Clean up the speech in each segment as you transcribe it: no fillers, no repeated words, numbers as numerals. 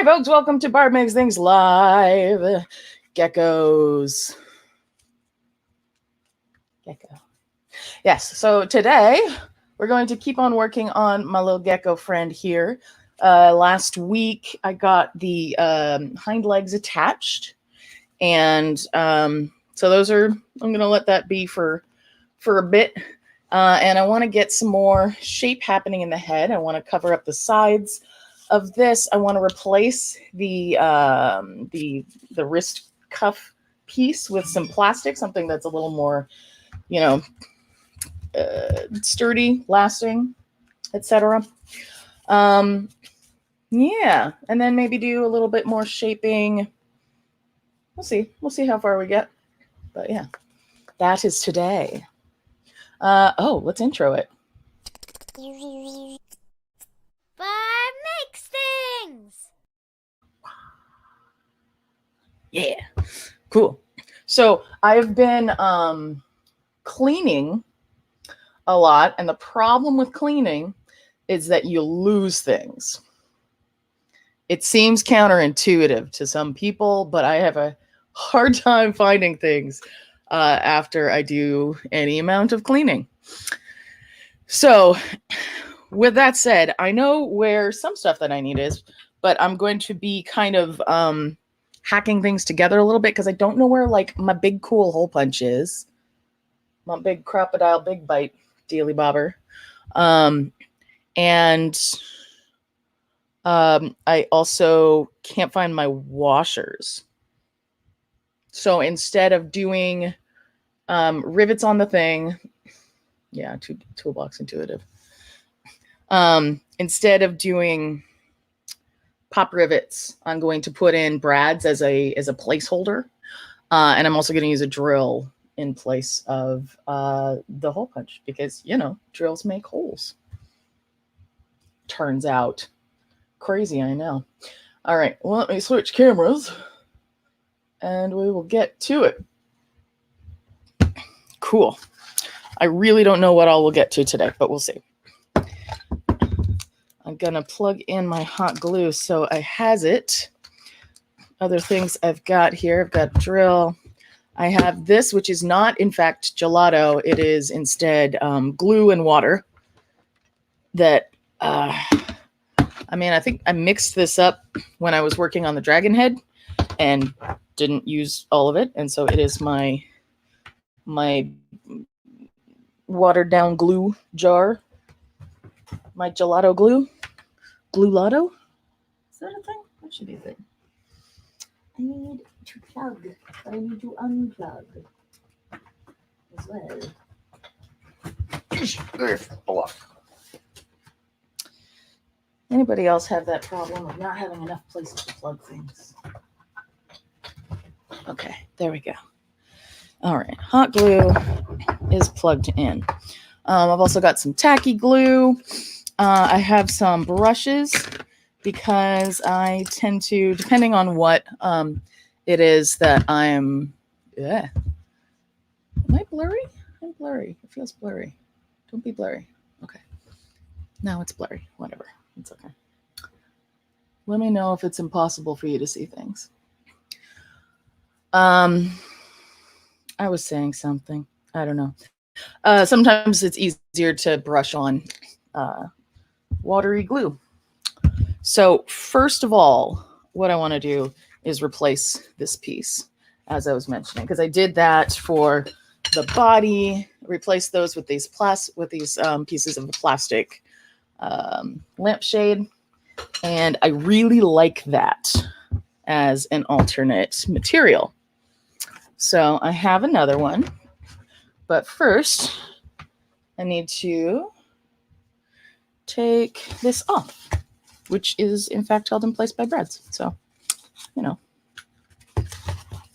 Hi, folks. Welcome to Barb Makes Things Live. Geckos. Gecko. Yes, so today we're going to keep on working on my little gecko friend here. Last week I got the hind legs attached. And so those are, I'm going to let that be for a bit. And I want to get some more shape happening in the head. I want to cover up the sides of this. I want to replace the wrist cuff piece with some plastic, something that's a little more, sturdy, lasting, etc. Yeah, and then maybe do a little bit more shaping. We'll see how far we get. But yeah, that is today. Let's intro it. Barb makes things. Yeah, cool. So I've been cleaning a lot, and the problem with cleaning is that you lose things. It seems counterintuitive to some people, but I have a hard time finding things after I do any amount of cleaning. So with that said, I know where some stuff that I need is, but I'm going to be kind of hacking things together a little bit because I don't know where like my big cool hole punch is. My big crocodile big bite dealy bobber. I also can't find my washers. So instead of doing rivets on the thing, yeah, toolbox intuitive. Instead of doing pop rivets, I'm going to put in brads as a placeholder. And I'm also going to use a drill in place of the hole punch because, drills make holes. Turns out. Crazy, I know. All right, well, let me switch cameras and we will get to it. Cool. I really don't know what all we'll get to today, but we'll see. I'm going to plug in my hot glue so I has it. Other things I've got here, I've got drill. I have this, which is not, in fact, gelato. It is instead glue and water that... I think I mixed this up when I was working on the dragon head and didn't use all of it. And so it is my watered down glue jar. My gelato glue. Glue-lato? Is that a thing? That should be a thing. I need to plug, but I need to unplug as well. Anybody else have that problem of not having enough places to plug things? Okay, there we go. All right, hot glue is plugged in. I've also got some tacky glue. I have some brushes because I tend to, depending on what it is that I'm... Yeah. Am I blurry? I'm blurry. It feels blurry. Don't be blurry. Okay. No, it's blurry. Whatever. It's okay. Let me know if it's impossible for you to see things. I was saying something. I don't know. Sometimes it's easier to brush on watery glue. So first of all, what I want to do is replace this piece, as I was mentioning, because I did that for the body. Replace those with these pieces of plastic lampshade, and I really like that as an alternate material. So I have another one, but first I need to take this off, which is in fact held in place by brads. So,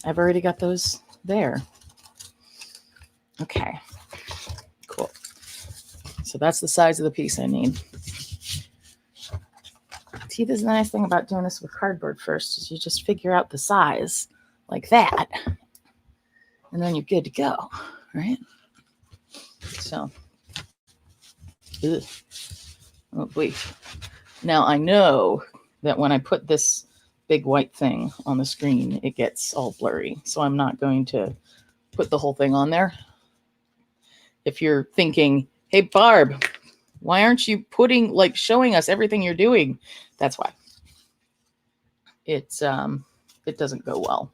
I've already got those there. Okay, cool. So that's the size of the piece I need. See, this is the nice thing about doing this with cardboard first is you just figure out the size like that, and then you're good to go, right? So, ugh. Oh boy. Now I know that when I put this big white thing on the screen, it gets all blurry. So I'm not going to put the whole thing on there. If you're thinking, hey, Barb, why aren't you showing us everything you're doing? That's why. It doesn't go well.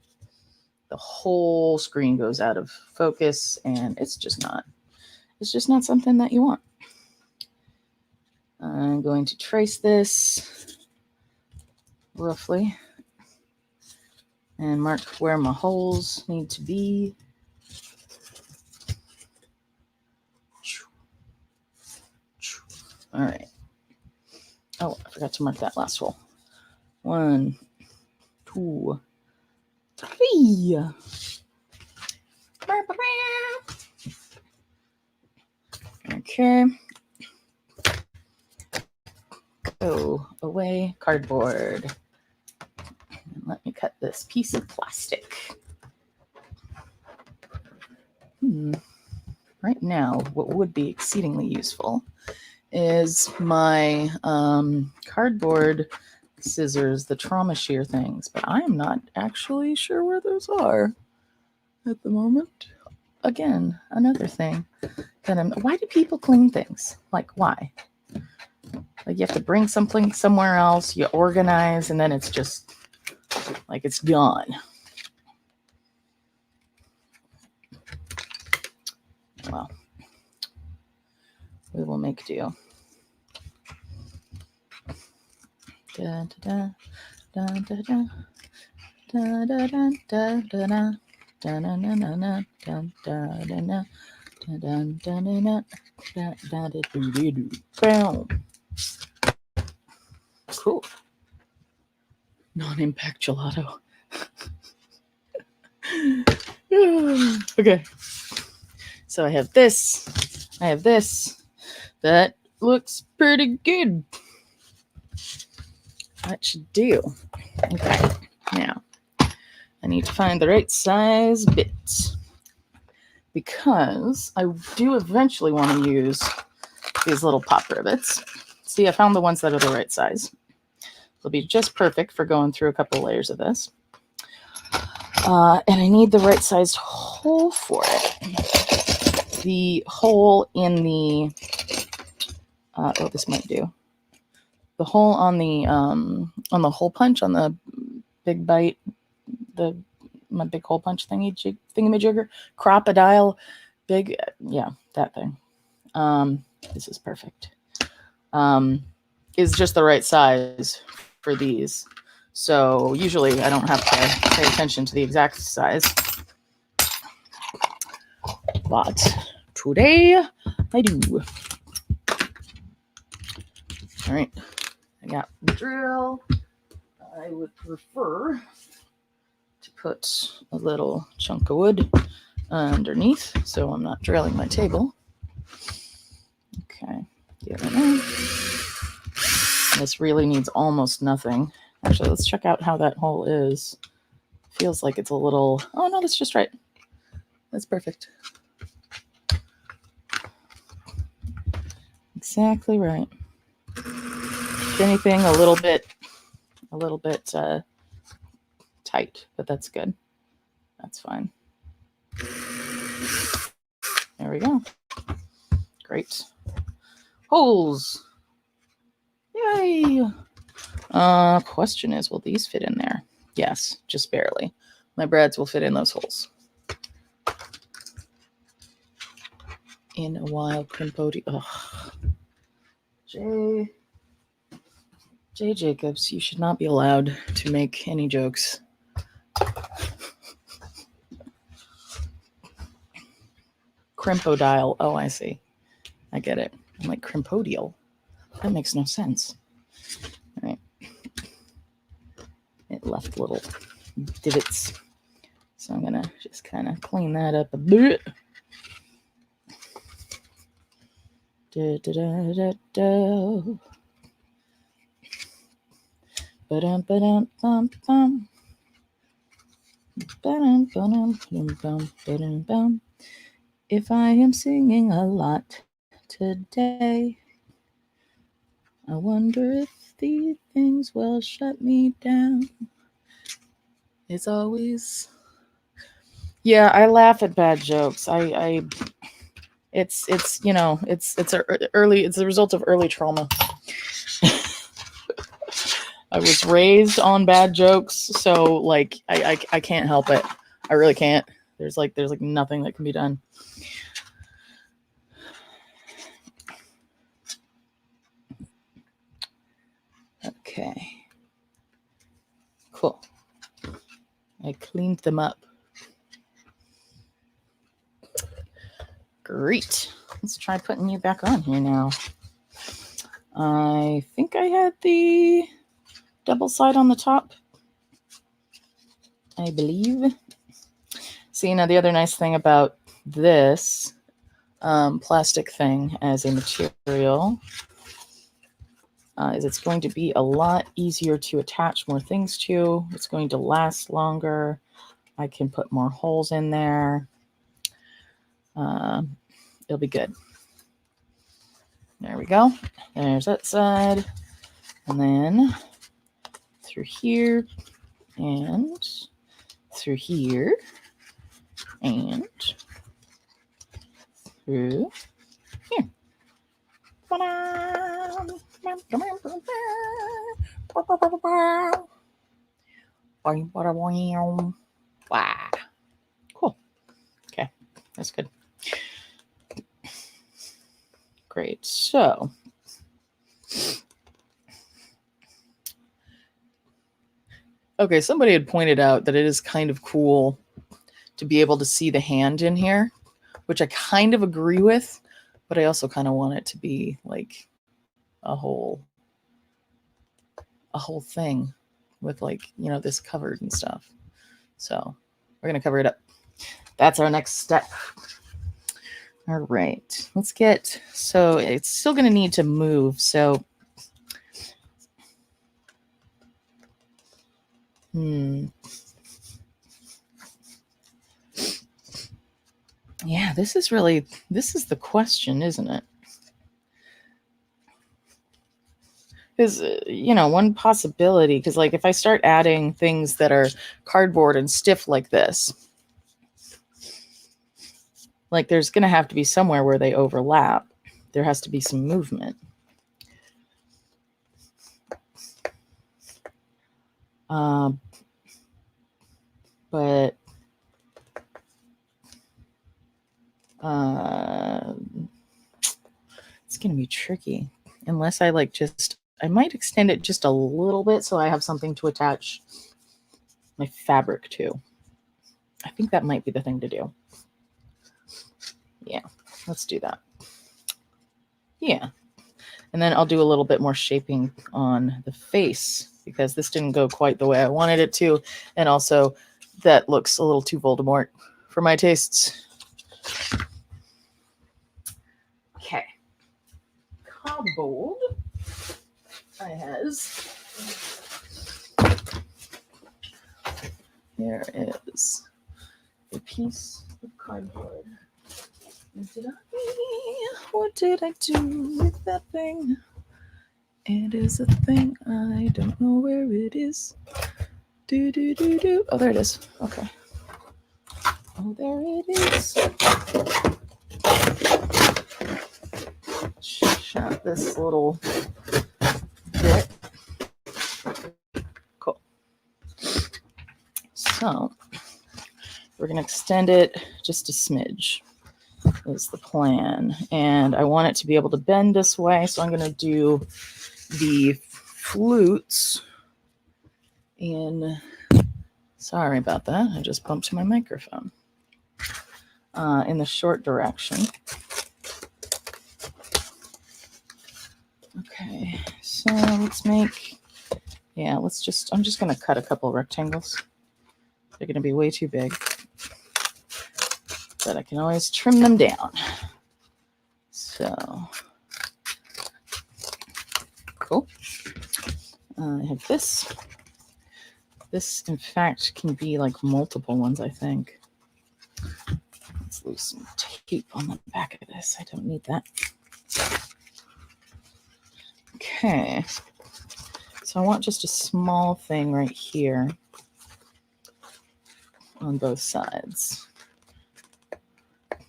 The whole screen goes out of focus, and it's just not something that you want. I'm going to trace this roughly and mark where my holes need to be. All right. Oh, I forgot to mark that last hole. 1, 2, 3. Okay. Go away, cardboard. And let me cut this piece of plastic. Right now, what would be exceedingly useful is my cardboard scissors, the trauma shear things, but I am not actually sure where those are at the moment. Again, another thing that why do people clean things? Like, why? Like, you have to bring something somewhere else, you organize, and then it's just like it's gone. Well, we will make do. Da, da, da, da, da, da, da, da, da, da, da, da. Cool. Non-impact gelato. Okay. So I have this. That looks pretty good. That should do. Okay. Now, I need to find the right size bit because I do eventually want to use these little pop rivets. See, I found the ones that are the right size. They'll be just perfect for going through a couple layers of this. And I need the right sized hole for it. The hole in the, this might do. The hole on the hole punch on the big bite, my big hole punch thingamajigger, crocodile, big, yeah, that thing. This is perfect. Is just the right size for these. So usually I don't have to pay attention to the exact size. But today I do. All right. I got the drill. I would prefer to put a little chunk of wood underneath so I'm not drilling my table. Okay. Get it in. This really needs almost nothing. Actually, let's check out how that hole is. Feels like it's a little... Oh, no, that's just right. That's perfect. Exactly right. If anything, a little bit tight, but that's good. That's fine. There we go. Great. Holes. Yay. Question is, will these fit in there? Yes, just barely. My brads will fit in those holes. In a while, Crimpody. Ugh. J. Jacobs, you should not be allowed to make any jokes. Crimpodile. Oh, I see. I get it. I'm like, crimpodial. That makes no sense. All right. It left little divots. So I'm going to just kind of clean that up a bit. Da, da, da, da, da. Ba-dum, ba-dum, bum, bum. Ba-dum, ba-dum, ba-dum, bum, ba-dum, bum. If I am singing a lot today, I wonder if these things will shut me down. It's always, yeah, I laugh at bad jokes. It's it's a result of early trauma. I was raised on bad jokes, so like I can't help it. I really can't. There's like nothing that can be done. Okay. Cool. I cleaned them up. Great. Let's try putting you back on here now. I think I had the double side on the top, I believe. See, now the other nice thing about this plastic thing as a material is it's going to be a lot easier to attach more things to. It's going to last longer. I can put more holes in there. It'll be good. There we go. There's that side. And then through here and through here and through here. Wow. Cool. Okay, that's good. Great. So okay, somebody had pointed out that it is kind of cool to be able to see the hand in here, which I kind of agree with, but I also kind of want it to be like a whole thing with like, this covered and stuff. So we're going to cover it up. That's our next step. All right, let's get, so it's still going to need to move. So, yeah, this is the question, isn't it? Because, one possibility, because like if I start adding things that are cardboard and stiff like this, like there's going to have to be somewhere where they overlap. There has to be some movement. But it's going to be tricky unless I I might extend it just a little bit so I have something to attach my fabric to. I think that might be the thing to do. Yeah, let's do that. Yeah. And then I'll do a little bit more shaping on the face because this didn't go quite the way I wanted it to. And also that looks a little too Voldemort for my tastes. Okay. Cardboard. I has. There is a piece of cardboard. What did I do with that thing? It is a thing. I don't know where it is. Do. Oh, there it is. Okay. Oh, there it is. Shot this little bit. Cool. So we're going to extend it just a smidge is the plan. And I want it to be able to bend this way. So I'm going to do the flutes in, sorry about that. I just bumped my microphone. In the short direction. Okay, so let's make, I'm just going to cut a couple rectangles. They're going to be way too big, but I can always trim them down. So, cool. I have this. This, in fact, can be like multiple ones, I think. Let's lose some tape on the back of this. I don't need that. Okay. So I want just a small thing right here. on both sides,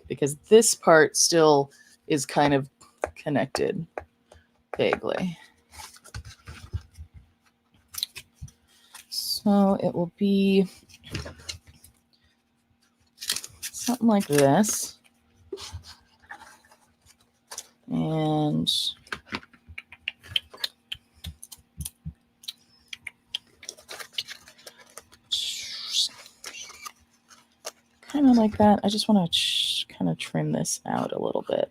because this part still is kind of connected vaguely. So it will be something like this. And kind of like that. I just want to kind of trim this out a little bit.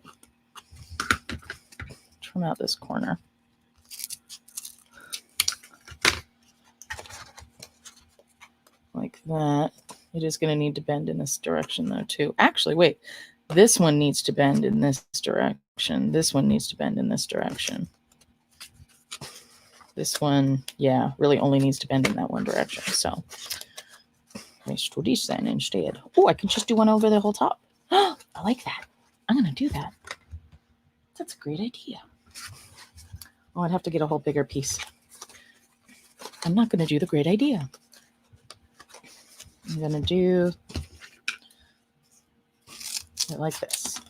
Trim out this corner. Like that. It is going to need to bend in this direction though too. Actually, wait. This one needs to bend in this direction. This one needs to bend in this direction. This one, yeah, really only needs to bend in that one direction. So let's do this then instead. Oh, I can just do one over the whole top. I like that. I'm going to do that. That's a great idea. Oh, I'd have to get a whole bigger piece. I'm not going to do the great idea. I'm going to do it like this.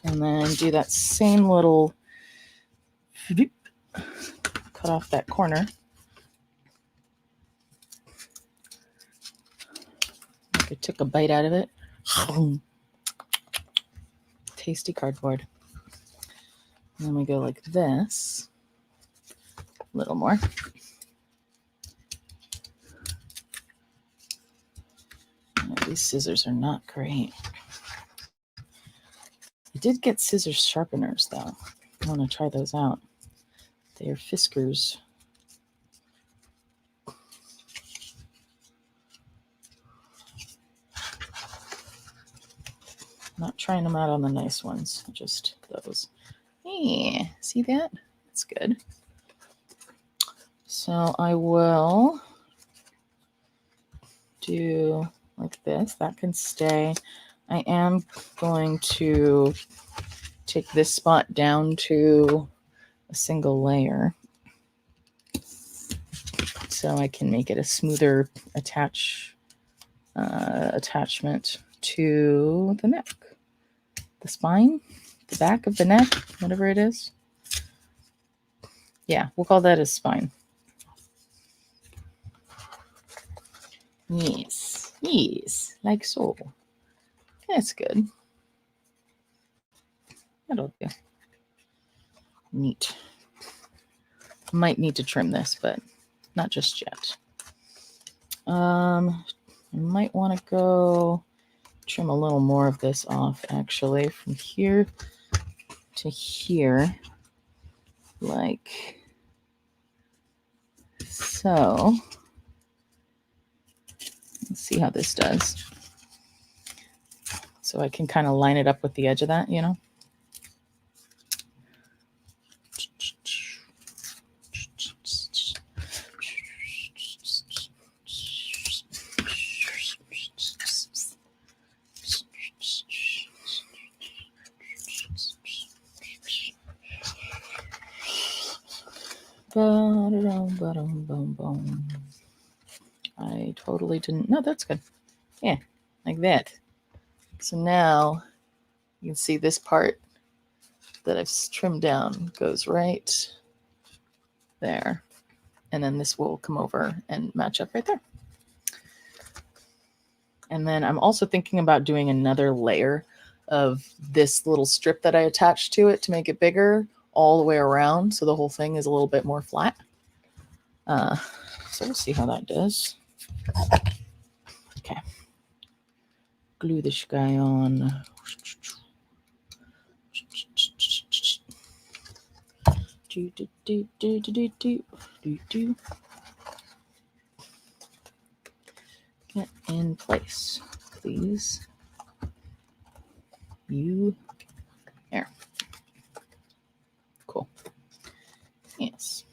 And then do that same little cut off that corner. Like I took a bite out of it. Tasty cardboard. And then we go like this. A little more. These scissors are not great. I did get scissors sharpeners though. I want to try those out. They are Fiskars. Not trying them out on the nice ones, just those. Yeah, see that? That's good. So I will do like this. That can stay. I am going to take this spot down to a single layer so I can make it a smoother attachment to the neck, the spine, the back of the neck, whatever it is. Yeah, we'll call that a spine. Yes, yes, like so. That's good. That'll do. Neat. Might need to trim this, but not just yet. I might want to go trim a little more of this off, actually, from here to here, like so. Let's see how this does. So I can kind of line it up with the edge of that, you know. I totally didn't. No, that's good. Yeah, like that. So now you can see this part that I've trimmed down goes right there. And then this will come over and match up right there. And then I'm also thinking about doing another layer of this little strip that I attached to it to make it bigger all the way around. So the whole thing is a little bit more flat. So we'll see how that does. Okay. Glue this guy on. Get in place, please. You there. Cool. Yes.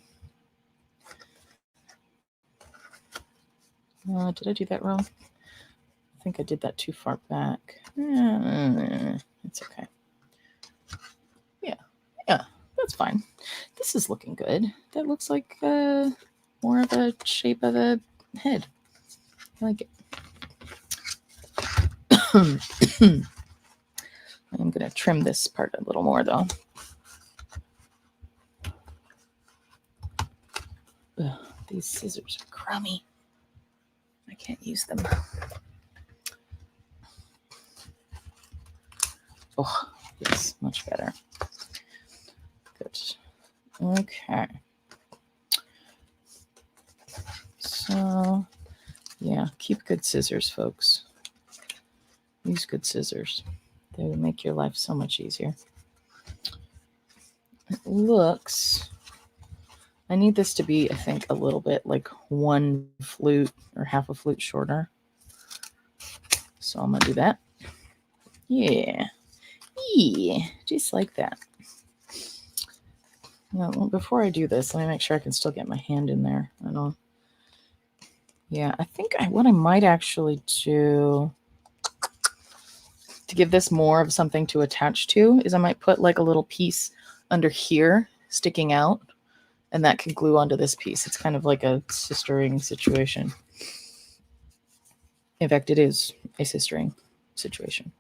Did I do that wrong? I think I did that too far back. It's okay. Yeah, that's fine. This is looking good. That looks like more of a shape of a head. I like it. I'm going to trim this part a little more, though. Ugh, these scissors are crummy. I can't use them. Oh, yes, much better. Good. Okay. So, yeah, keep good scissors, folks. Use good scissors. They will make your life so much easier. It looks... I need this to be, I think, a little bit like 1 flute or half a flute shorter. So I'm going to do that. Yeah. Yeah, just like that. Now, before I do this, let me make sure I can still get my hand in there. I don't... Yeah, I think what I might actually do to give this more of something to attach to is I might put like a little piece under here sticking out, and that can glue onto this piece. It's kind of like a sistering situation. In fact, it is a sistering situation.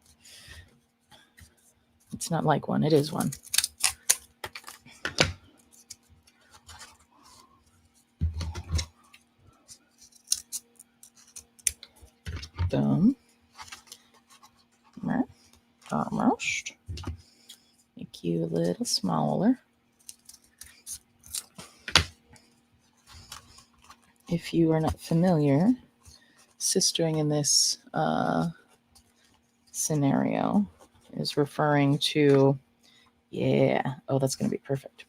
It's not like one, it is one. Boom. Almost. Make you a little smaller. If you are not familiar, sistering in this scenario is referring to, oh, that's going to be perfect.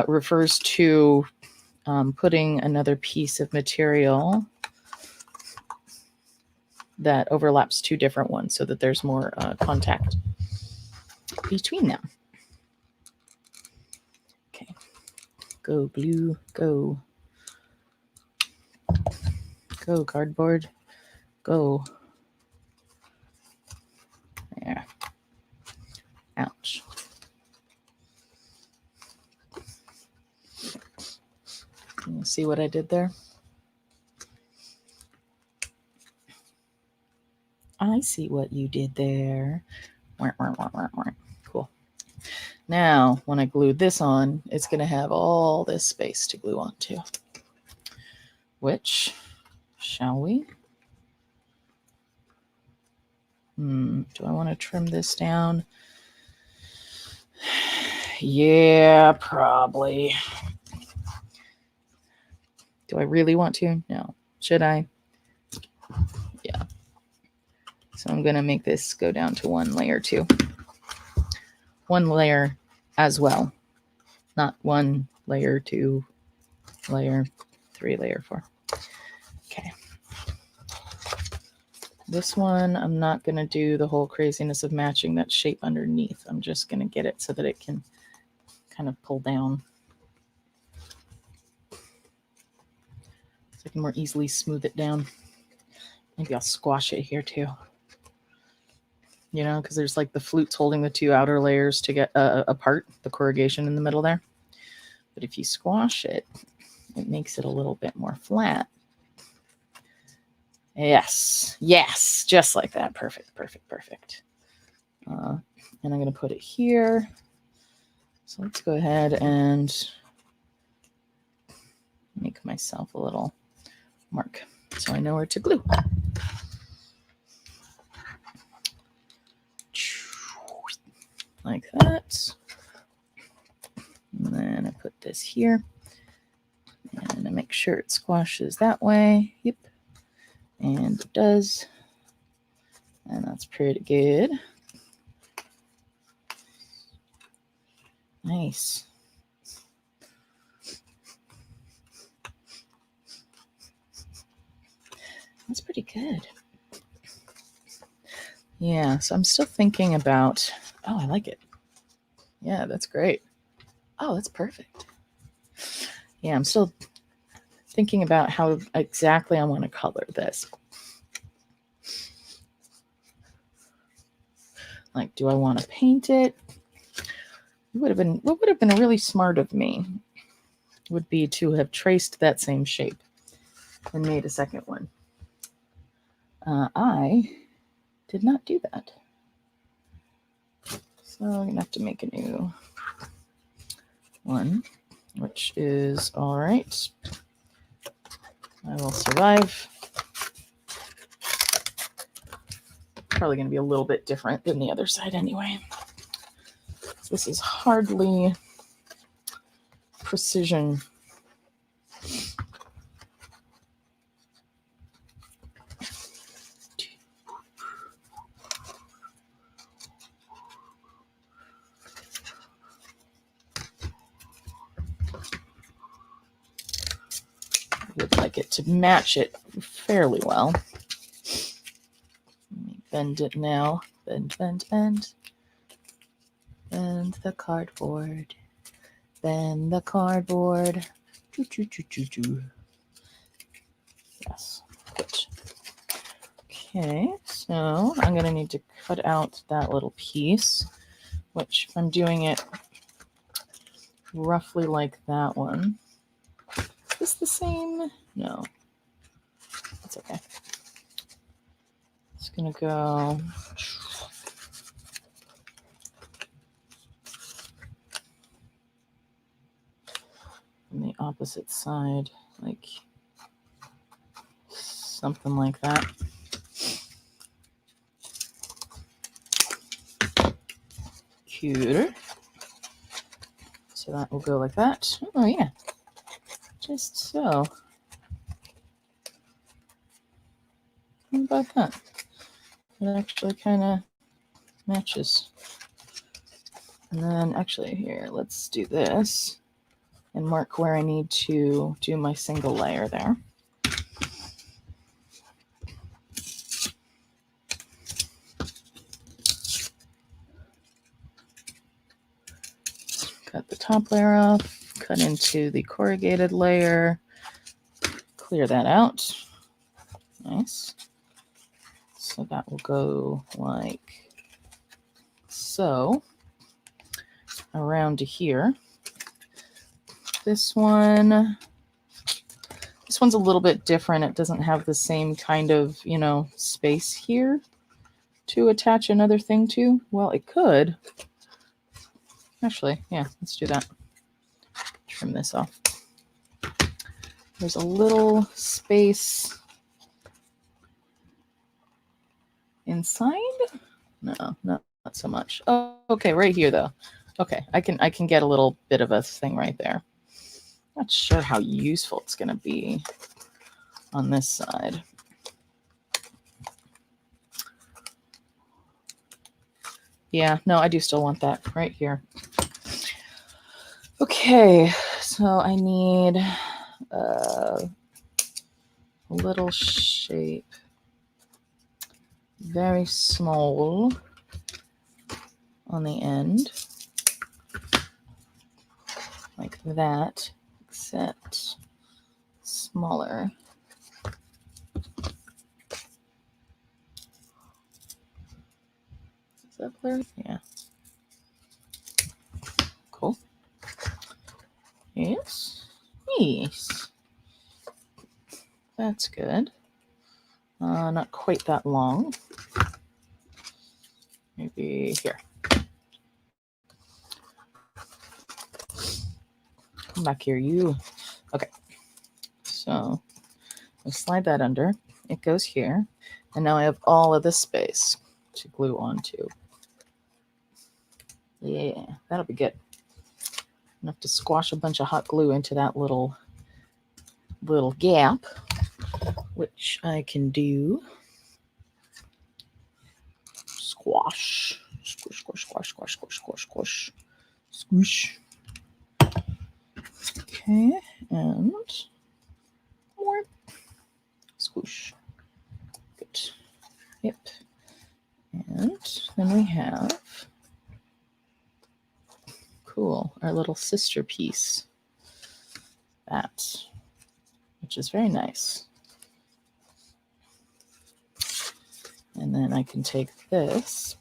Refers to putting another piece of material that overlaps 2 different ones so that there's more contact between them. Okay, go glue, go. Go cardboard, go. There. Ouch. You see what I did there? I see what you did there. Cool. Now, when I glue this on, it's going to have all this space to glue onto. Which, shall we? Do I want to trim this down? Yeah, probably. Do I really want to? No. Should I? Yeah. So I'm going to make this go down to 1 layer too. 1 layer as well. Not 1 layer, 2 layer, 3 layer, 4. Okay. This one, I'm not going to do the whole craziness of matching that shape underneath. I'm just going to get it so that it can kind of pull down. So I can more easily smooth it down. Maybe I'll squash it here too. You know, because there's like the flutes holding the 2 outer layers to get apart, the corrugation in the middle there. But if you squash it, it makes it a little bit more flat. Yes, yes, just like that. Perfect, perfect, perfect. And I'm going to put it here. So let's go ahead and make myself a little mark so I know where to glue. Like that. And then I put this here. And I make sure it squashes that way. Yep. And it does. And that's pretty good. Nice. That's pretty good. Yeah, so I'm still thinking about, oh, I like it. Yeah, that's great. Oh, that's perfect. Yeah, I'm still thinking about how exactly I want to color this. Like, do I want to paint it? What would have been really smart of me would be to have traced that same shape and made a second one. I did not do that. So I'm going to have to make a new one, which is all right. I will survive. Probably going to be a little bit different than the other side anyway. This is hardly precision. Would like it to match it fairly well. Let me bend it now. Bend, bend, bend. Bend the cardboard. Bend the cardboard. Choo, choo, choo, choo, choo. Yes. Good. Okay, so I'm going to need to cut out that little piece, which I'm doing it roughly like that one. Is this the same? No. That's okay. It's going to go on the opposite side, like something like that. Cuter. So that will go like that. Oh yeah, just so. How about that? It actually kind of matches. And then actually here, let's do this and mark where I need to do my single layer there. Cut the top layer off, cut into the corrugated layer, clear that out. Nice. So that will go like so around to here. This one's a little bit different. It doesn't have the same kind of, space here to attach another thing to. Well, it could. Actually, yeah, let's do that. Trim this off. There's a little space inside. No, not so much. Oh, okay, right here though. Okay, I can get a little bit of a thing right there. Not sure how useful it's going to be on this side. Yeah, no, I do still want that right here. Okay, so I need a little shape, very small on the end, like that, except smaller. Is that blurry? Yeah. Cool. Yes. Yes. That's good. Not quite that long. Maybe here. Come back here, you. Okay. So I slide that under. It goes here. And now I have all of this space to glue onto. Yeah, that'll be good. Enough to squash a bunch of hot glue into that little gap, which I can do. Squash. Squish, squish, squash, squash, squish, squish, squish. Squish. Okay, and more. Squish. Good. Yep. And then we have, cool, our little sister piece. That, which is very nice. And then I can take this,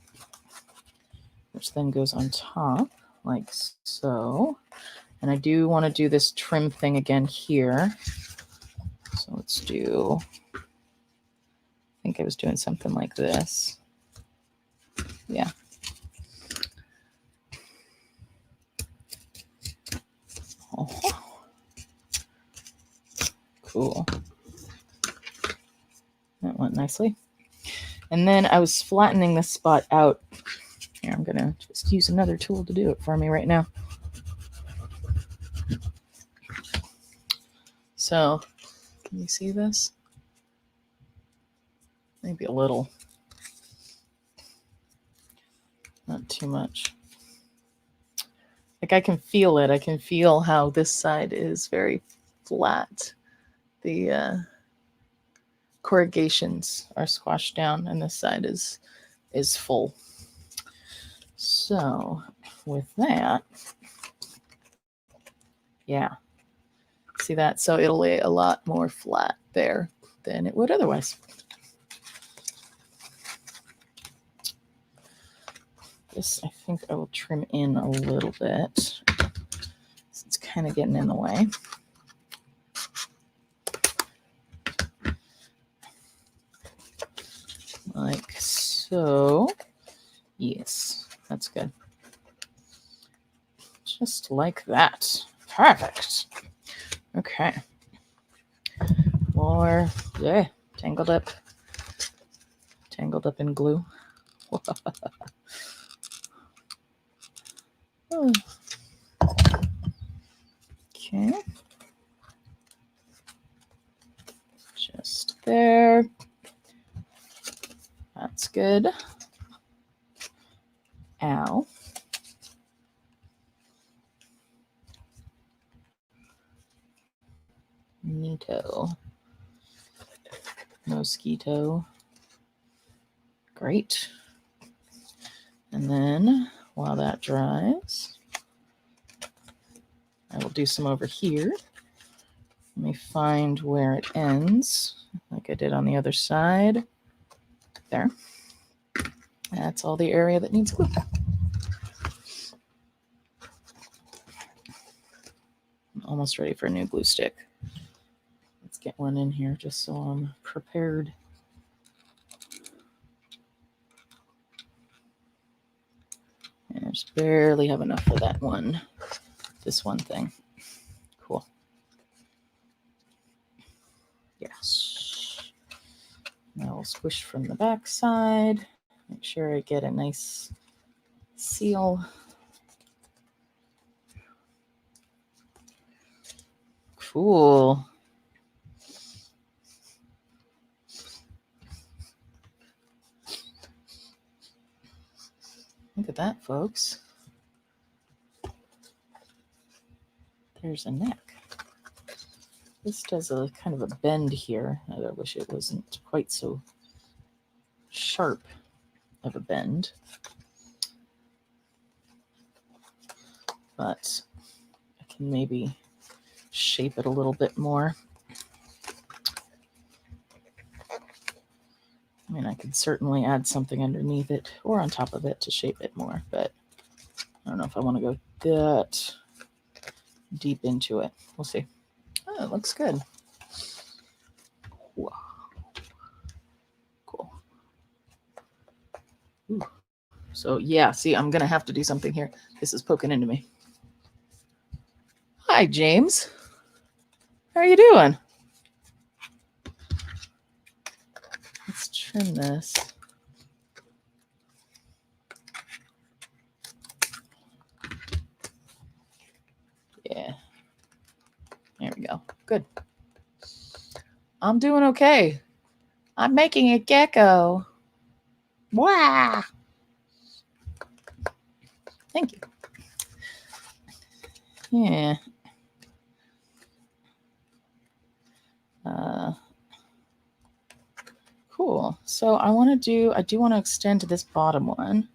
which then goes on top, like so. And I do want to do this trim thing again here. So So let's do, I think I was doing something like this. Yeah. Oh. Cool. That went nicely. And then I was flattening this spot out. Here, I'm gonna just use another tool to do it for me right now. So, can you see this? Maybe a little. Not too much. Like I can feel it. I can feel how this side is very flat. The corrugations are squashed down and this side is full. So with that, yeah, see that? So it'll lay a lot more flat there than it would otherwise. This, I think I will trim in a little bit. It's kind of getting in the way. Like so. Yes, that's good. Just like that. Perfect. Okay. More, yeah, tangled up in glue. Okay. Just there. That's good. Ow. Neato. Mosquito. Great. And then while that dries, I will do some over here. Let me find where it ends, like I did on the other side. There. That's all the area that needs glue. I'm almost ready for a new glue stick. Let's get one in here just so I'm prepared. And I just barely have enough for that one. This one thing. Cool. Yes. Now we'll squish from the back side. Make sure I get a nice seal. Cool. Look at that, folks. There's a neck. This does a kind of a bend here. I wish it wasn't quite so sharp of a bend. But I can maybe shape it a little bit more. I mean, I could certainly add something underneath it or on top of it to shape it more, but I don't know if I want to go that deep into it. We'll see. Oh, it looks good. Wow. Cool. Ooh. So yeah, see, I'm going to have to do something here. This is poking into me. Hi, James. How are you doing? Let's trim this. Yeah. There we go. Good. I'm doing okay. I'm making a gecko. Wow. Thank you. Yeah. Cool. So I do want to extend this bottom one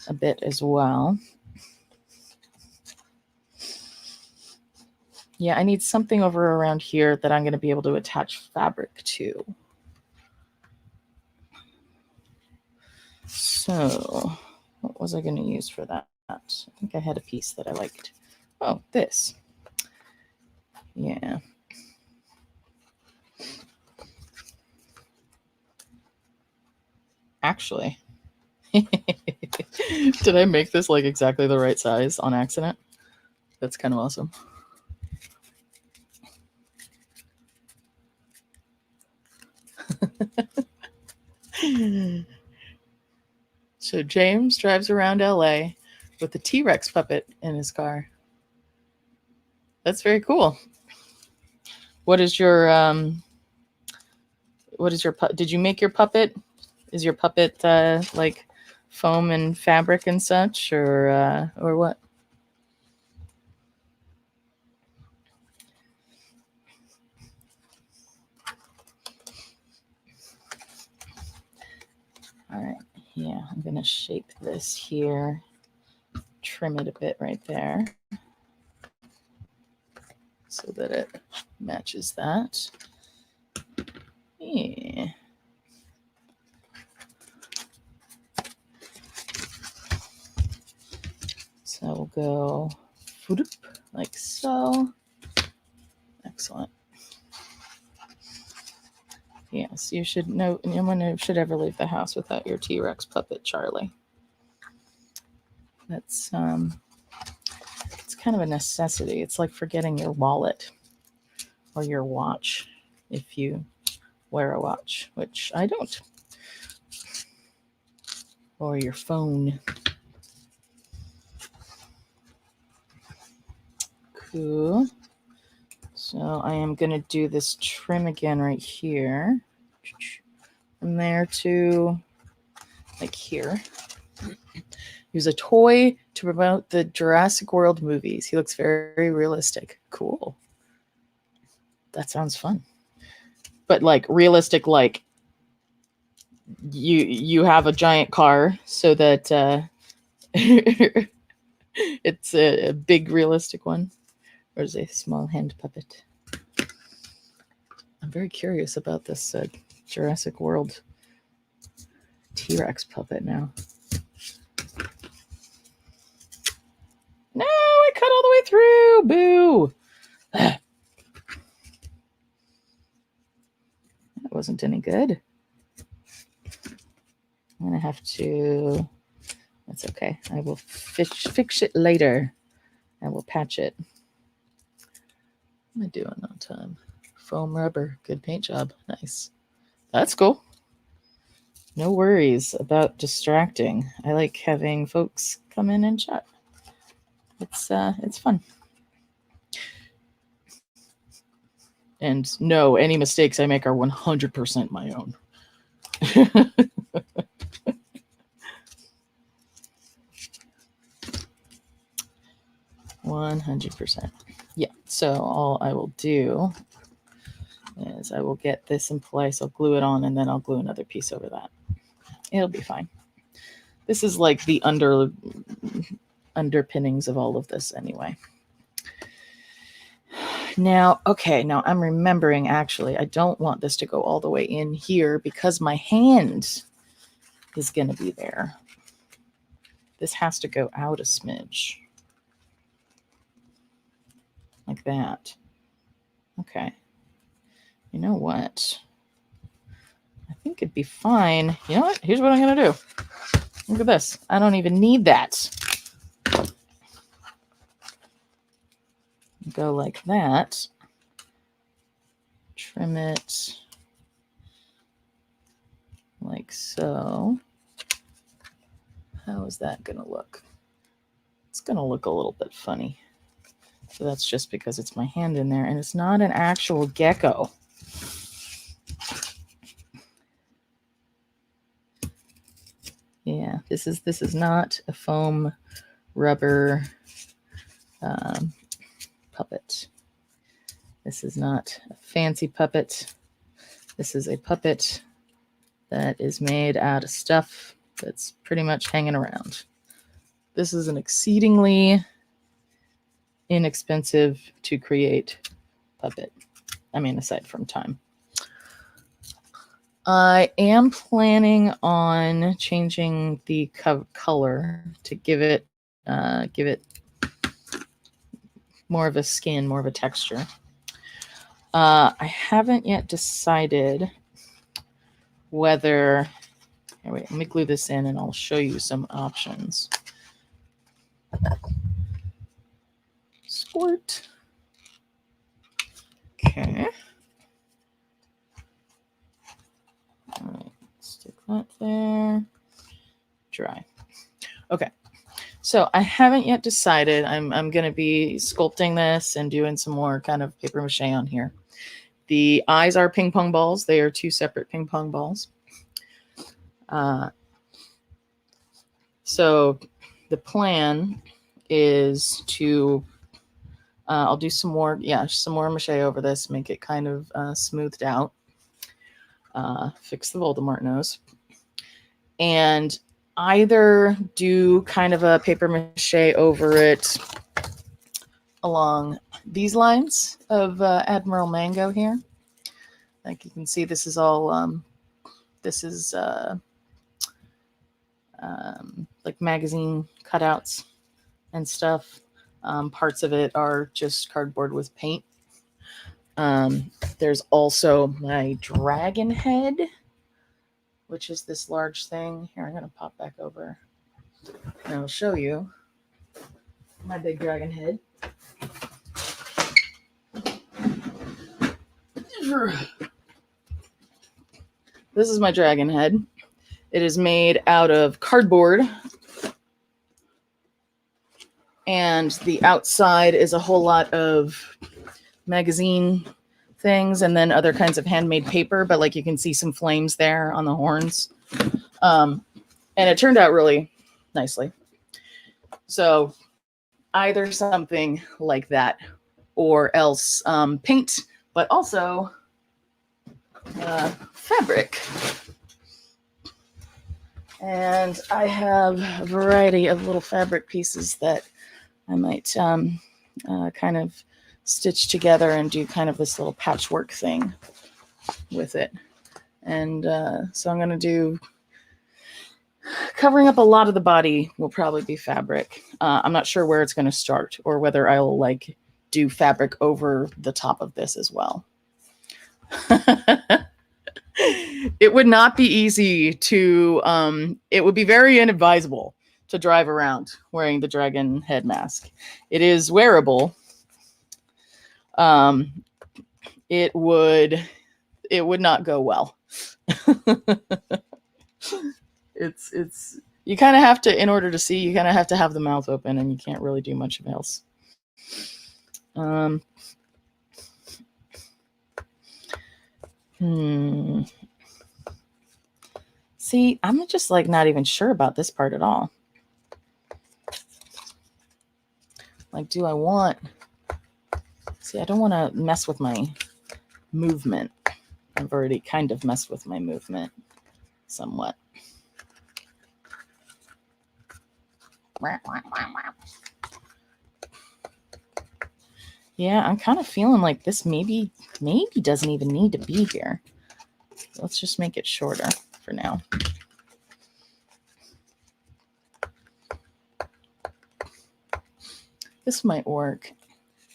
a bit as well. Yeah, I need something over around here that I'm going to be able to attach fabric to. So what was I going to use for that? I think I had a piece that I liked. Oh, this. Yeah. actually. Did I make this like exactly the right size on accident? That's kind of awesome. So James drives around LA with a T-Rex puppet in his car. That's very cool. What is your did you make your puppet? Is your puppet like foam and fabric and such, or what? All right, yeah, I'm gonna shape this here, trim it a bit right there so that it matches that. Yeah. So we'll go like so. Excellent. Yes, you should know. No one should ever leave the house without your T-Rex puppet, Charlie. That's it's kind of a necessity. It's like forgetting your wallet or your watch if you wear a watch, which I don't, or your phone. Cool. So I am going to do this trim again right here. From there to like here. Use a toy to promote the Jurassic World movies. He looks very, very realistic. Cool. That sounds fun. But like realistic, like you have a giant car so that it's a big realistic one. Or is it a small hand puppet? I'm very curious about this Jurassic World T-Rex puppet now. No, I cut all the way through. Boo. That wasn't any good. I'm going to have to... That's okay. I will fix it later. I will patch it. What am I doing on time? Foam rubber. Good paint job. Nice. That's cool. No worries about distracting. I like having folks come in and chat. It's fun. And no, any mistakes I make are 100% my own. 100%. Yeah, so all I will do is I will get this in place, I'll glue it on, and then I'll glue another piece over that. It'll be fine. This is like the underpinnings of all of this anyway. Now, okay, now I'm remembering, actually, I don't want this to go all the way in here because my hand is going to be there. This has to go out a smidge. Like that. Okay. You know what? I think it'd be fine. You know what? Here's what I'm going to do. Look at this. I don't even need that. Go like that. Trim it like so. How is that going to look? It's going to look a little bit funny. So that's just because it's my hand in there, and it's not an actual gecko. Yeah, this is not a foam rubber puppet. This is not a fancy puppet. This is a puppet that is made out of stuff that's pretty much hanging around. This is an exceedingly inexpensive to create puppet. I mean, aside from time. I am planning on changing the color to give it more of a skin, more of a texture. I haven't yet decided whether Here, wait, let me glue this in and I'll show you some options. Squirt. Okay. All right, stick that there. Dry. Okay. So I haven't yet decided. I'm going to be sculpting this and doing some more kind of paper mache on here. The eyes are ping pong balls. They are 2 separate ping pong balls. So the plan is to, I'll do some more mache over this, make it kind of smoothed out, fix the Voldemort nose, and either do kind of a paper mache over it along these lines of Admiral Mango here. Like you can see, this is all, this is like magazine cutouts and stuff. Parts of it are just cardboard with paint. There's also my dragon head, which is this large thing. Here, I'm going to pop back over and I'll show you my big dragon head. This is my dragon head. It is made out of cardboard, and the outside is a whole lot of magazine things and then other kinds of handmade paper, but like you can see some flames there on the horns. And it turned out really nicely. So either something like that or else paint, but also fabric. And I have a variety of little fabric pieces that I might kind of stitch together and do kind of this little patchwork thing with it. And so I'm going to do, covering up a lot of the body will probably be fabric. I'm not sure where it's going to start or whether I'll like do fabric over the top of this as well. It would not be easy to, it would be very inadvisable to drive around wearing the dragon head mask. It is wearable. It would not go well. It's you kind of have to, in order to see, you kind of have to have the mouth open, and you can't really do much else. See, I'm just like not even sure about this part at all. Like, do I want... See, I don't want to mess with my movement. I've already kind of messed with my movement somewhat. Yeah, I'm kind of feeling like this maybe doesn't even need to be here. Let's just make it shorter for now. This might work.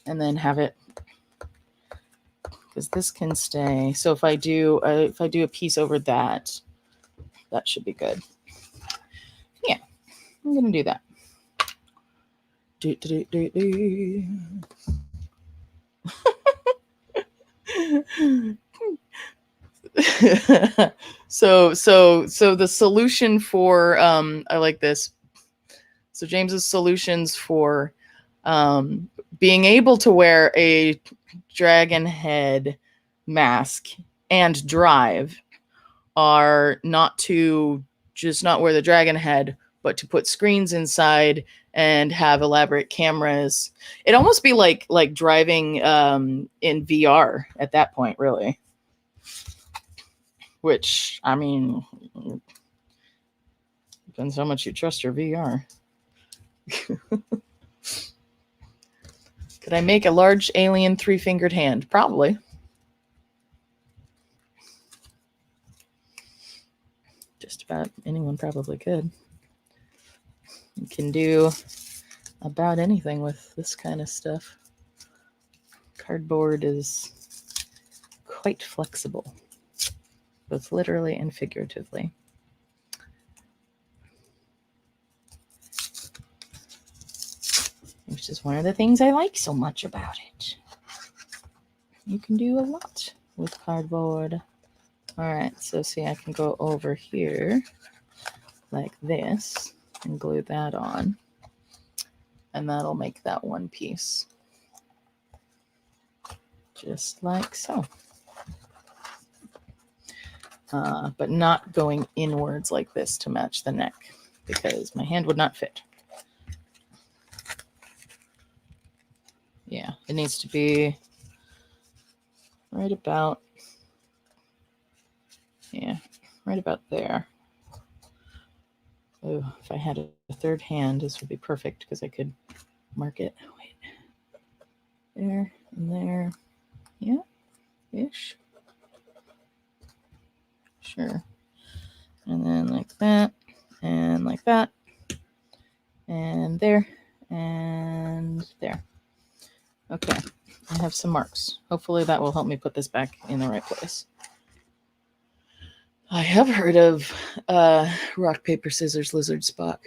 And then have it, because this can stay. So if I do a piece over that, that should be good. Yeah, I'm gonna do that. So the solution for I like this. So James's solutions for being able to wear a dragon head mask and drive are not to just not wear the dragon head, but to put screens inside and have elaborate cameras. It'd almost be like driving in VR at that point, really. Which, I mean, depends how much you trust your VR. Could I make a large alien 3-fingered hand? Probably. Just about anyone probably could. You can do about anything with this kind of stuff. Cardboard is quite flexible, both literally and figuratively. which is one of the things I like so much about it. You can do a lot with cardboard. All right, so see, I can go over here like this and glue that on, and that'll make that one piece. Just like so. But not going inwards like this to match the neck, because my hand would not fit. Yeah, it needs to be right about, yeah, right about there. Oh, if I had a third hand, this would be perfect because I could mark it. Wait. There and there. Yeah, ish. Sure. And then like that, and like that, and there, and there. Okay, I have some marks. Hopefully that will help me put this back in the right place. I have heard of rock, paper, scissors, lizard, Spock.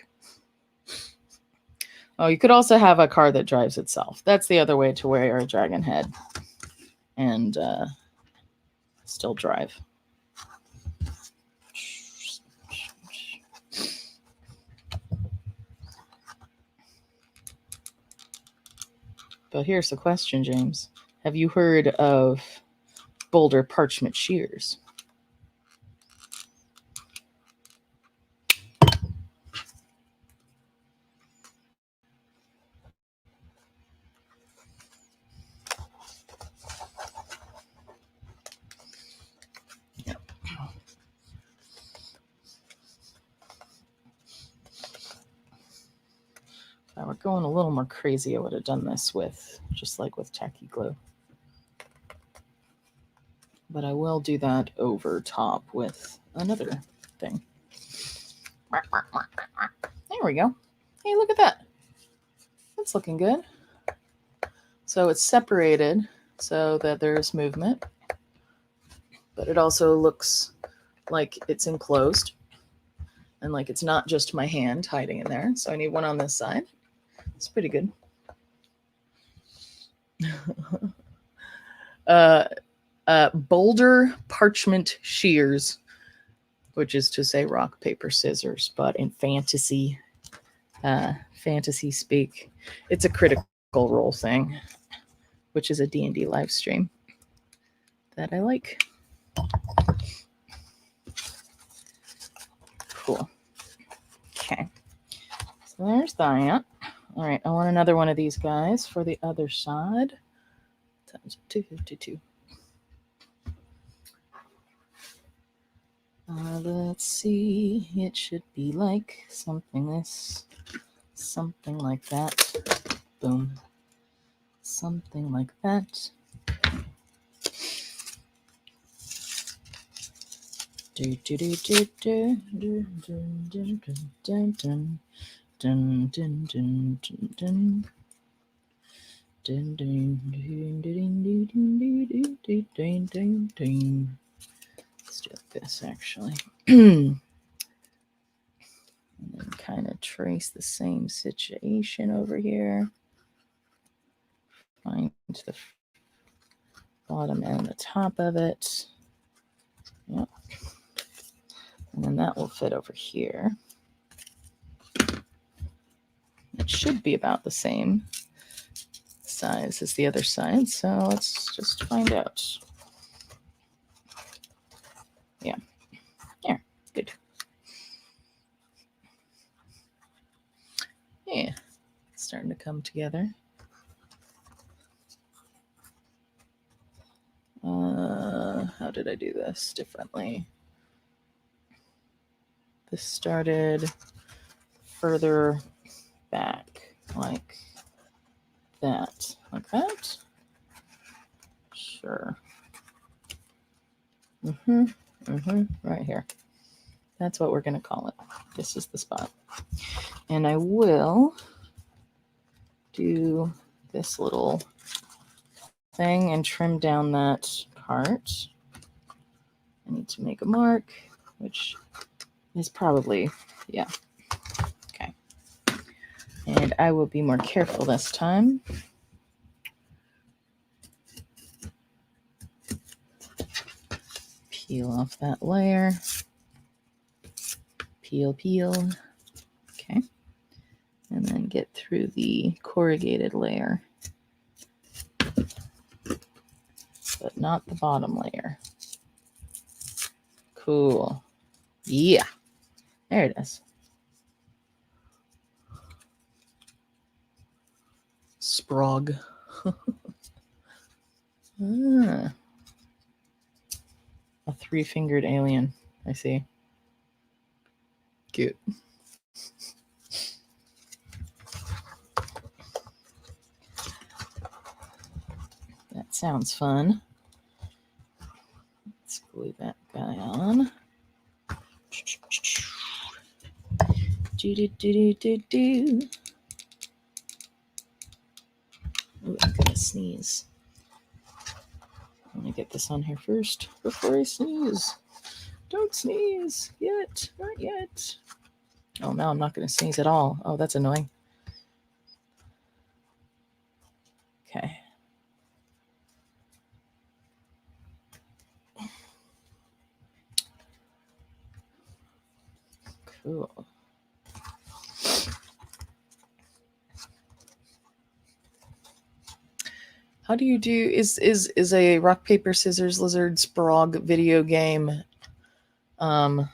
Oh, you could also have a car that drives itself. That's the other way to wear a dragon head and still drive. But here's the question, James. Have you heard of Boulder parchment shears? If I were going a little more crazy, I would have done this with, just like with tacky glue. But I will do that over top with another thing. There we go. Hey, look at that. That's looking good. So it's separated so that there's movement, but it also looks like it's enclosed and like it's not just my hand hiding in there. So I need one on this side. It's pretty good. Boulder parchment shears, which is to say rock, paper, scissors, but in fantasy speak, it's a critical role thing, which is a D&D live stream that I like. Cool. Okay. So there's that. All right, I want another one of these guys for the other side. Times 252. Let's see. It should be like something like that. Boom. Something like that. Do do do do do do do do do do. Dun, dun, dun, dun, dun. Dun, dun, dun, dun, dun, dun, dun, dun, dun, dun. Let's do this actually. And then kind of trace the same situation over here. Find the bottom and the top of it. Yep. And then that will fit over here. It should be about the same size as the other side, so let's just find out. Yeah, good. Yeah, it's starting to come together. How did I do this differently? This started further back, like that. Like that? Sure. Right here. That's what we're going to call it. This is the spot. And I will do this little thing and trim down that part. I need to make a mark, which is probably, yeah. Okay. And I will be more careful this time. Peel off that layer. Peel. Okay. And then get through the corrugated layer, but not the bottom layer. Cool. Yeah. There it is. Sprog. Ah. A 3-fingered alien. I see. Cute. That sounds fun. Let's glue that guy on. Do. Ooh, I'm gonna sneeze. I'm gonna get this on here first before I sneeze. Don't sneeze yet. Not yet. Oh, now I'm not gonna sneeze at all. Oh, that's annoying. Okay. Cool. How do you do is a rock paper scissors lizard sprog video game? Do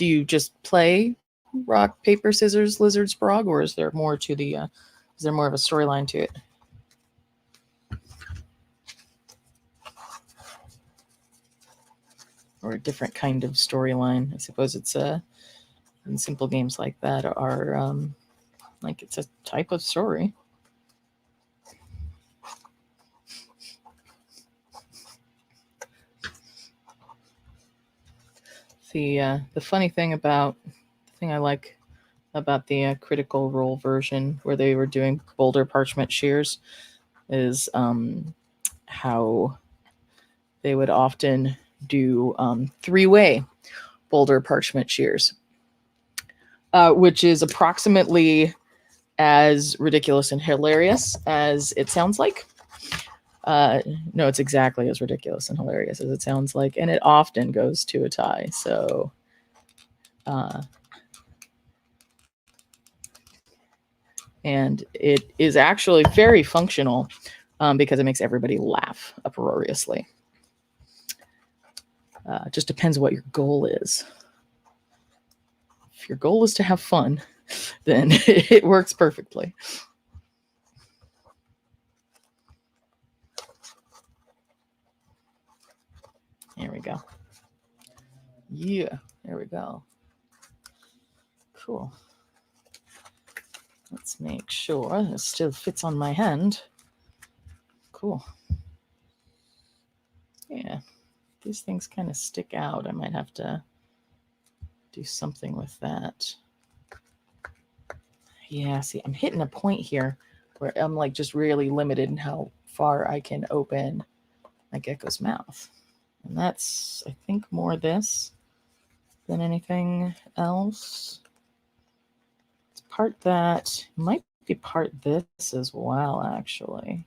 you just play rock paper scissors lizard sprog, or is there more to the? Is there more of a storyline to it? Or a different kind of storyline? I suppose it's in simple games like that are like it's a type of story. The funny thing about the thing I like about the Critical Role version where they were doing boulder parchment shears is how they would often do 3-way boulder parchment shears, which is approximately as ridiculous and hilarious as it sounds like. No, it's exactly as ridiculous and hilarious as it sounds like, and it often goes to a tie. So, and it is actually very functional because it makes everybody laugh uproariously. Just depends what your goal is. If your goal is to have fun, then it works perfectly. There we go. Yeah, there we go. Cool. Let's make sure it still fits on my hand. Cool. Yeah, these things kind of stick out. I might have to do something with that. Yeah, see, I'm hitting a point here where I'm like just really limited in how far I can open my gecko's mouth. And that's, I think, more this than anything else. It's part that, might be part this as well, actually.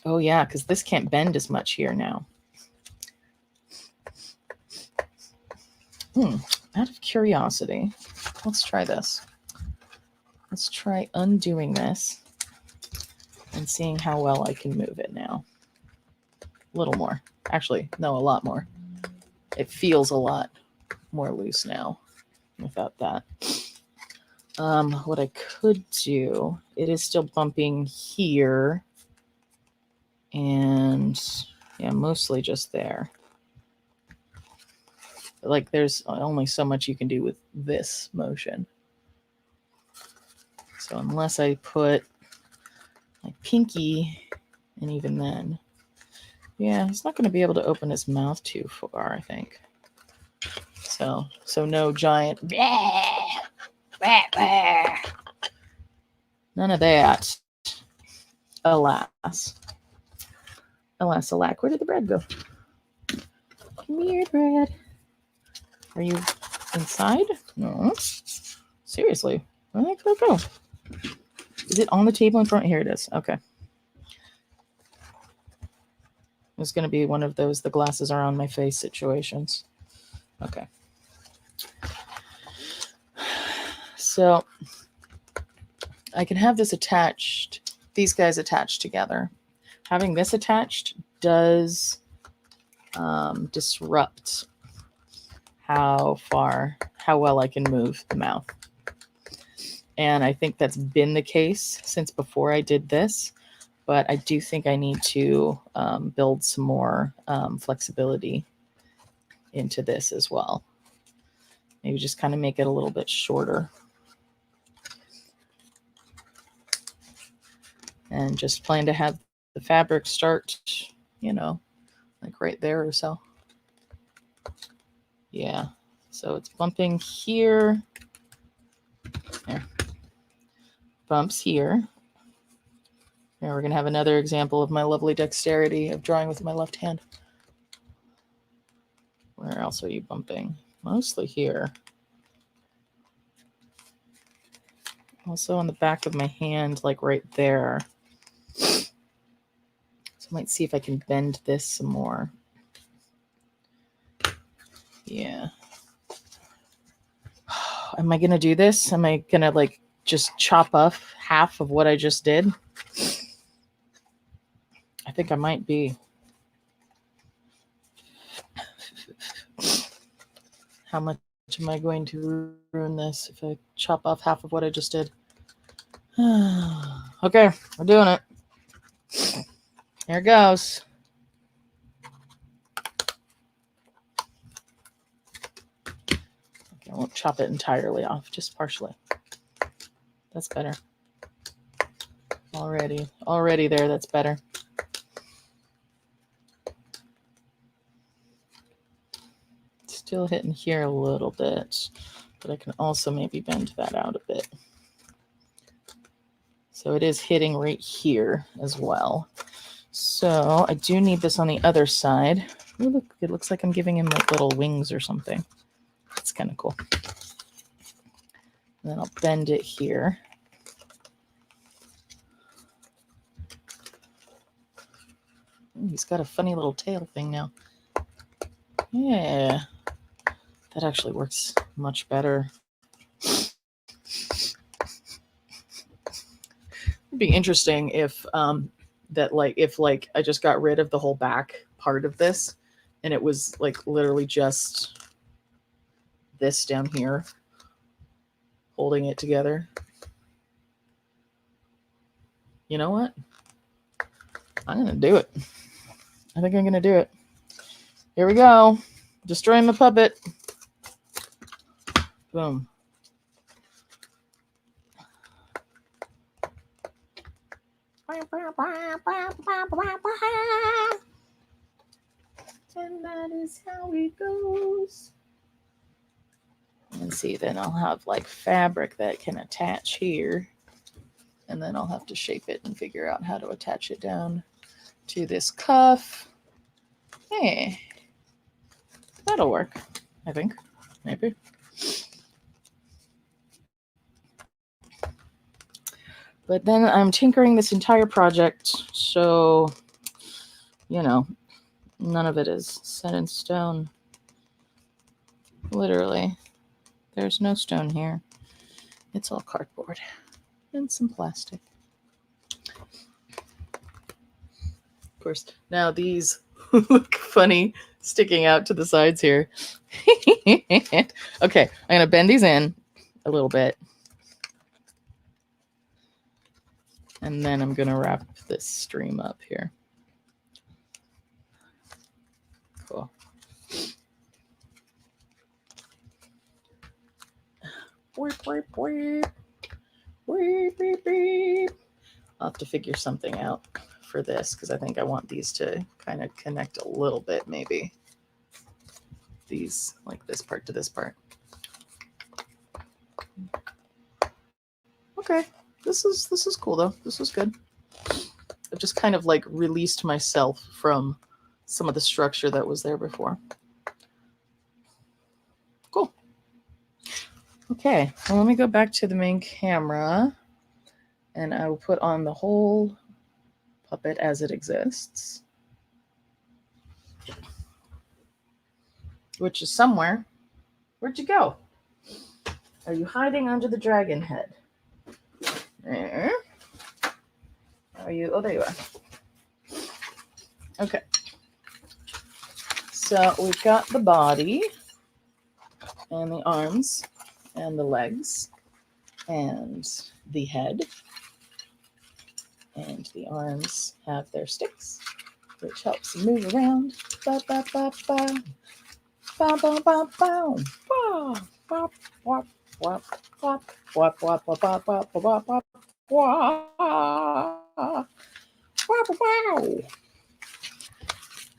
Oh, yeah, because this can't bend as much here now. Out of curiosity, let's try this. Let's try undoing this and seeing how well I can move it now. A little more. Actually, no, a lot more. It feels a lot more loose now without that. What I could do, it is still bumping here. And yeah, mostly just there. Like there's only so much you can do with this motion. So unless I put my pinky, and even then, yeah, he's not going to be able to open his mouth too far, I think. So no giant, none of that. Alas, alack, where did the bread go? Come here, bread. Are you inside? No. Seriously, where the heck did that go? Is it on the table in front? Here it is. Okay. It's going to be one of those the glasses are on my face situations. Okay. So I can have this attached, these guys attached together. Having this attached does disrupt how well I can move the mouth. And I think that's been the case since before I did this, but I do think I need to build some more flexibility into this as well. Maybe just kind of make it a little bit shorter. And just plan to have the fabric start, you know, like right there or so. Yeah, so it's bumping here. There. Bumps here. Now we're going to have another example of my lovely dexterity of drawing with my left hand. Where else are you bumping? Mostly here. Also on the back of my hand, like right there. So I might see if I can bend this some more. Yeah. Am I going to do this? Am I going to like just chop off half of what I just did? I think I might be. How much am I going to ruin this if I chop off half of what I just did? Okay, we're doing it. Here it goes. Okay, I won't chop it entirely off, just partially. That's better. Already there, that's better. Still hitting here a little bit, but I can also maybe bend that out a bit. So it is hitting right here as well. So I do need this on the other side. Ooh, look, it looks like I'm giving him like little wings or something. It's kind of cool. And then I'll bend it here. Ooh, he's got a funny little tail thing now. Yeah, that actually works much better. It'd be interesting if if I just got rid of the whole back part of this and it was like literally just this down here holding it together. You know what? I'm going to do it. I think I'm going to do it. Here we go. Destroying the puppet. Boom. And that is how it goes. And see, then I'll have like fabric that can attach here. And then I'll have to shape it and figure out how to attach it down to this cuff. Hey, that'll work, I think. Maybe. But then I'm tinkering this entire project, so, you know, none of it is set in stone. Literally. There's no stone here. It's all cardboard and some plastic. Of course, now these look funny sticking out to the sides here. Okay, I'm going to bend these in a little bit. And then I'm going to wrap this stream up here. Cool. I'll have to figure something out for this because I think I want these to kind of connect a little bit, maybe. These, like this part to this part. Okay, this is cool though. This is good. I've just kind of like released myself from some of the structure that was there before. Cool. Okay, well, let me go back to the main camera, and I will put on the whole puppet as it exists, which is somewhere. Where'd you go? Are you hiding under the dragon head? There. Are you? Oh, there you are. Okay. So we've got the body and the arms and the legs and the head. And the arms have their sticks, which helps them move around. Ba, ba, ba, ba. Ba, ba, ba, ba. Ba, ba, wap, wap, wap, wap, wap, wap, wap, wap, wap, wap, wap. Wow, wow.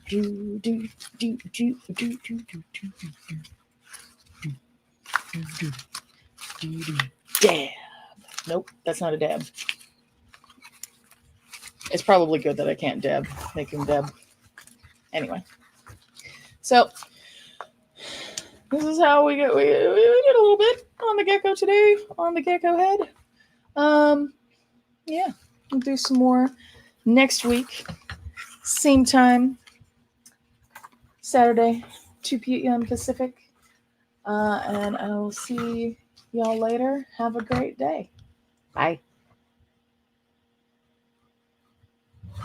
Do, do, do, do, do, do, do, do, do, do, do, do. Dab. Nope, that's not a dab. It's probably good that I can't dab. Make him dab. Anyway. So, this is how we did a little bit on the gecko today, on the gecko head. Yeah, we'll do some more next week. Same time, Saturday, 2 p.m. Pacific. And I will see y'all later. Have a great day. Bye.